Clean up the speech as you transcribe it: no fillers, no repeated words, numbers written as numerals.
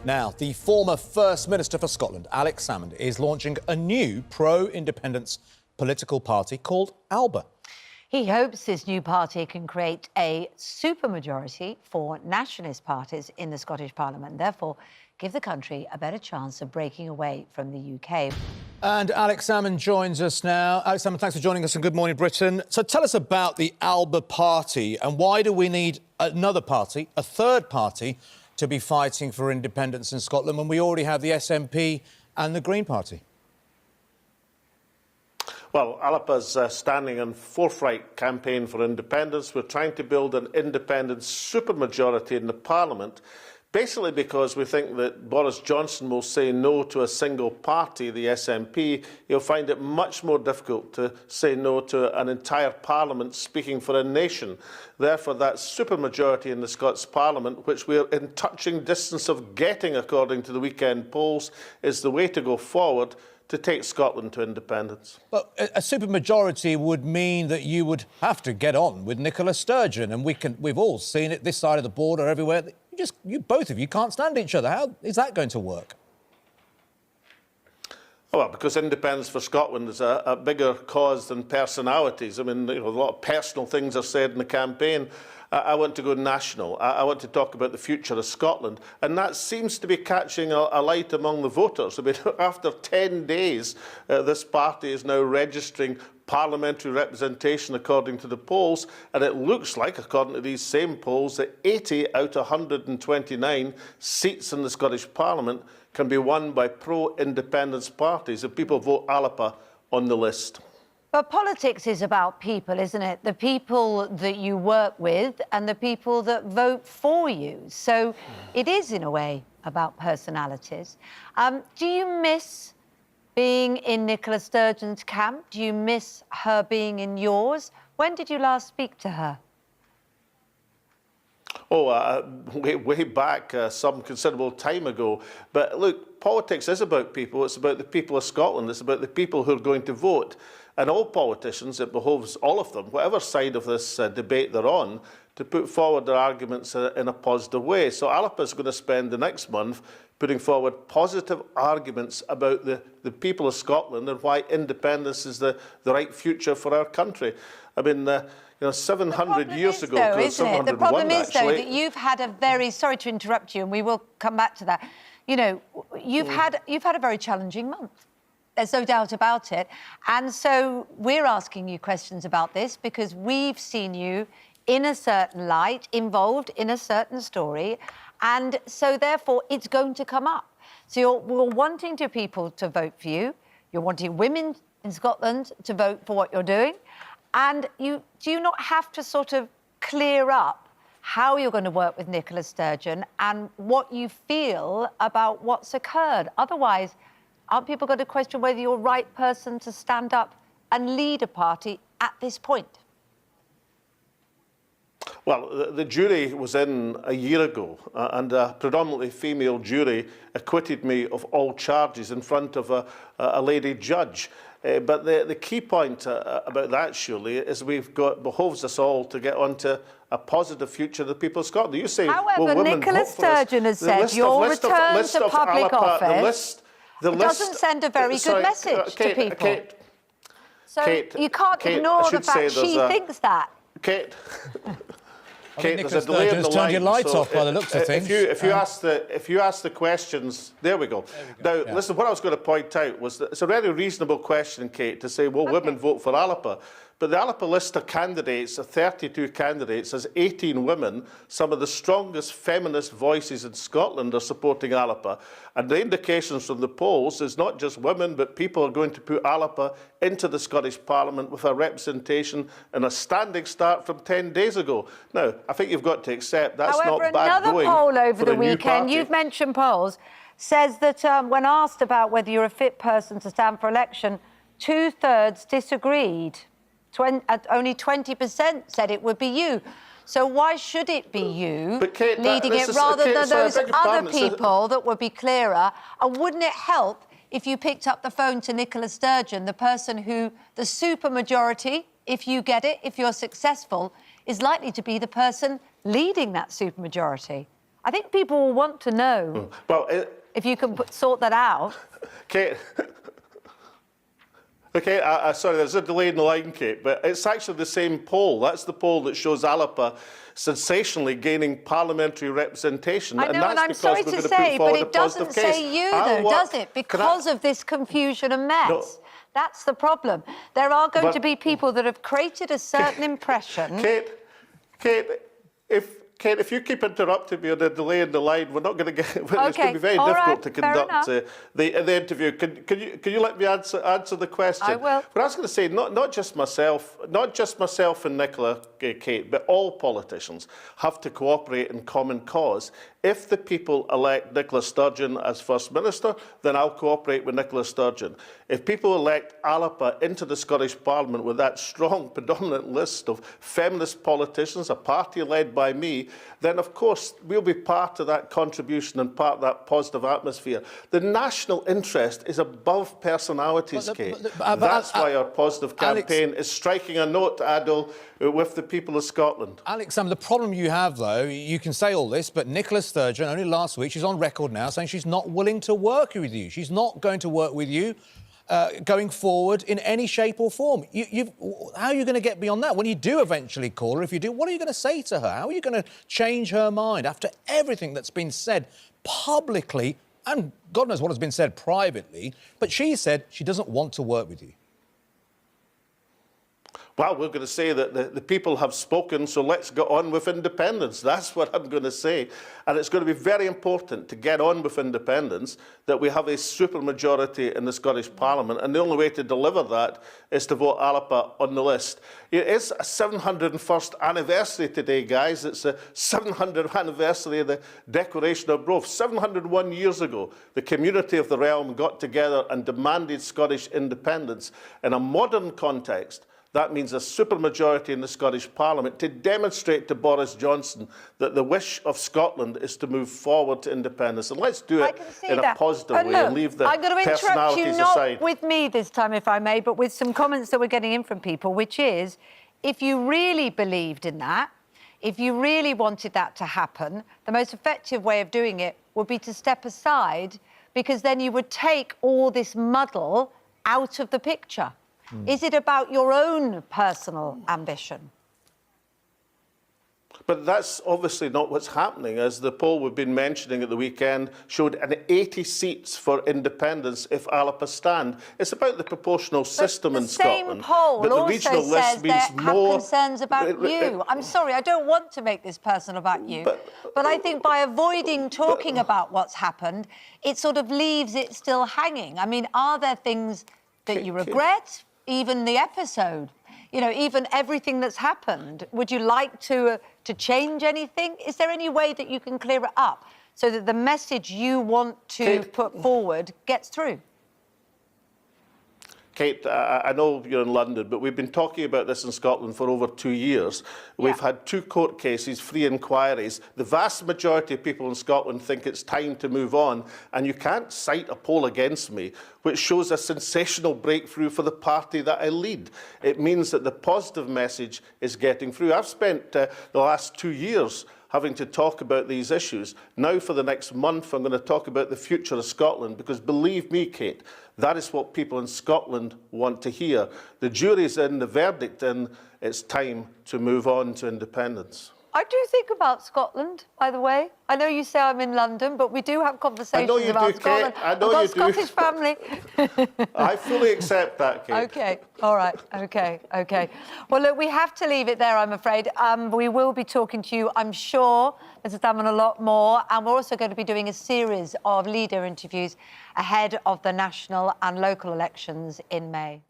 Now, the former First Minister for Scotland, Alex Salmond, is launching a new pro-independence political party called Alba. He hopes this new party can create a supermajority for nationalist parties in the Scottish Parliament and therefore give the country a better chance of breaking away from the UK. And Alex Salmond joins us now. Alex Salmond, thanks for joining us and Good Morning Britain. So tell us about the Alba party and why do we need another party, a third party, to be fighting for independence in Scotland when we already have the SNP and the Green Party? Well, Alba's standing on forthright campaign for independence. We're trying to build an independent supermajority in the Parliament, basically because we think that Boris Johnson will say no to a single party, the SNP. He'll find it much more difficult to say no to an entire Parliament speaking for a nation. Therefore, that supermajority in the Scots Parliament, which we're in touching distance of getting according to the weekend polls, is the way to go forward to take Scotland to independence. But a supermajority would mean that you would have to get on with Nicola Sturgeon, and we've all seen it this side of the border, everywhere. Both of you can't stand each other. How is that going to work? Well, because independence for Scotland is a bigger cause than personalities. I mean, a lot of personal things are said in the campaign. I want to go national. I want to talk about the future of Scotland. And that seems to be catching a light among the voters. I mean, after 10 days, this party is now registering parliamentary representation according to the polls, and it looks like, according to these same polls, that 80 out of 129 seats in the Scottish Parliament can be won by pro-independence parties if people vote Alba on the list. But politics is about people, isn't it? The people that you work with and the people that vote for you. So it is, in a way, about personalities. Do you miss being in Nicola Sturgeon's camp? Do you miss her being in yours? When did you last speak to her? Way back, some considerable time ago. But look, politics is about people. It's about the people of Scotland. It's about the people who are going to vote. And all politicians, it behoves all of them, whatever side of this debate they're on, to put forward their arguments in a positive way. So Alba is going to spend the next month putting forward positive arguments about the people of Scotland and why independence is the right future for our country. I mean, 700 years ago, the problem is, though, that you've had a very, sorry to interrupt you, and we will come back to that. You know, you've had a very challenging month. There's no doubt about it. And so we're asking you questions about this because we've seen you in a certain light, involved in a certain story, and so therefore it's going to come up. So we're wanting people to vote for you. You're wanting women in Scotland to vote for what you're doing. And do you not have to sort of clear up how you're going to work with Nicola Sturgeon and what you feel about what's occurred? Otherwise, aren't people going to question whether you're the right person to stand up and lead a party at this point? Well, the jury was in a year ago, and a predominantly female jury acquitted me of all charges in front of a lady judge. But the key point about that, surely, is behoves us all to get onto a positive future of the people of Scotland. You say, however, well, women Nicola vote for us. Sturgeon has said your return to public office doesn't send a very good message to people. Kate, you can't ignore the fact she thinks that. Kate, Nicola there's a delay in the turned your line. lights off by the looks of things. If you ask the questions, there we go. Now, listen, what I was going to point out was that it's a very reasonable question, Kate, to say, well, women vote for Alba. But the Alba list of candidates, of 32 candidates, has 18 women. Some of the strongest feminist voices in Scotland are supporting Alba. And the indications from the polls is not just women, but people are going to put Alba into the Scottish Parliament with a representation and a standing start from 10 days ago. Now, I think you've got to accept that's not bad going. However, another poll over the weekend, you've mentioned polls, says that when asked about whether you're a fit person to stand for election, 2/3 disagreed. Only 20% said it would be you. So why should it be you leading it rather than those other people that would be clearer? And wouldn't it help if you picked up the phone to Nicola Sturgeon, the person who the supermajority, if you get it, if you're successful, is likely to be the person leading that supermajority? I think people will want to know if you can sort that out. Kate, okay, sorry, there's a delay in the line, Kate, but it's actually the same poll. That's the poll that shows Alba sensationally gaining parliamentary representation. I know, and I'm sorry to say, but it doesn't say you, though, does it? Because of this confusion and mess. No. That's the problem. There are going to be people that have created a certain impression. Kate, if you keep interrupting me on the delay in the line, we're not going to get. It's going to be very difficult to conduct the interview. Can you let me answer the question? I will. But I was going to say, not just myself and Nicola, Kate, but all politicians have to cooperate in common cause. If the people elect Nicola Sturgeon as First Minister, then I'll cooperate with Nicola Sturgeon. If people elect Alba into the Scottish Parliament with that strong, predominant list of feminist politicians, a party led by me, then of course we'll be part of that contribution and part of that positive atmosphere. The national interest is above personalities, Kate. That's why our positive campaign is striking a note, Adol, with the people of Scotland. Alex, the problem you have, though, you can say all this, but Nicola Sturgeon, only last week, she's on record now saying she's not willing to work with you. She's not going to work with you going forward in any shape or form. How are you going to get beyond that? When you do eventually call her, if you do, what are you going to say to her? How are you going to change her mind after everything that's been said publicly, and God knows what has been said privately, but she said she doesn't want to work with you? Well, we're going to say that the people have spoken, so let's get on with independence. That's what I'm going to say. And it's going to be very important to get on with independence, that we have a supermajority in the Scottish Parliament, and the only way to deliver that is to vote Alba on the list. It is a 701st anniversary today, guys. It's the 700th anniversary of the Declaration of Growth. 701 years ago, the community of the realm got together and demanded Scottish independence. In a modern context, that means a supermajority in the Scottish Parliament to demonstrate to Boris Johnson that the wish of Scotland is to move forward to independence. And let's do it in a positive way and leave the personalities aside. I'm going to interrupt you, not with me this time, if I may, but with some comments that we're getting in from people, which is, if you really believed in that, if you really wanted that to happen, the most effective way of doing it would be to step aside, because then you would take all this muddle out of the picture. Is it about your own personal ambition? But that's obviously not what's happening, as the poll we've been mentioning at the weekend showed an 80 seats for independence if Alba stand. It's about the proportional system in Scotland. The same poll but the also regional says list they means have more concerns about you. I'm sorry, I don't want to make this personal about you. But I think by avoiding talking about what's happened, it sort of leaves it still hanging. I mean, are there things that you regret? Even the episode, you know, even everything that's happened. Would you like to change anything? Is there any way that you can clear it up so that the message you want to put forward gets through? Kate, I know you're in London, but we've been talking about this in Scotland for over 2 years. We've had 2 court cases, 3 inquiries. The vast majority of people in Scotland think it's time to move on, and you can't cite a poll against me which shows a sensational breakthrough for the party that I lead. It means that the positive message is getting through. I've spent the last 2 years having to talk about these issues. Now, for the next month, I'm going to talk about the future of Scotland, because believe me, Kate, that is what people in Scotland want to hear. The jury's in, the verdict in, it's time to move on to independence. I do think about Scotland, by the way. I know you say I'm in London, but we do have conversations about Scotland. I know you do, Kate. I've got a Scottish family. I fully accept that, Kate. OK, all right, OK. Well, look, we have to leave it there, I'm afraid. We will be talking to you, I'm sure, Mr. Salmond, a lot more. And we're also going to be doing a series of leader interviews ahead of the national and local elections in May.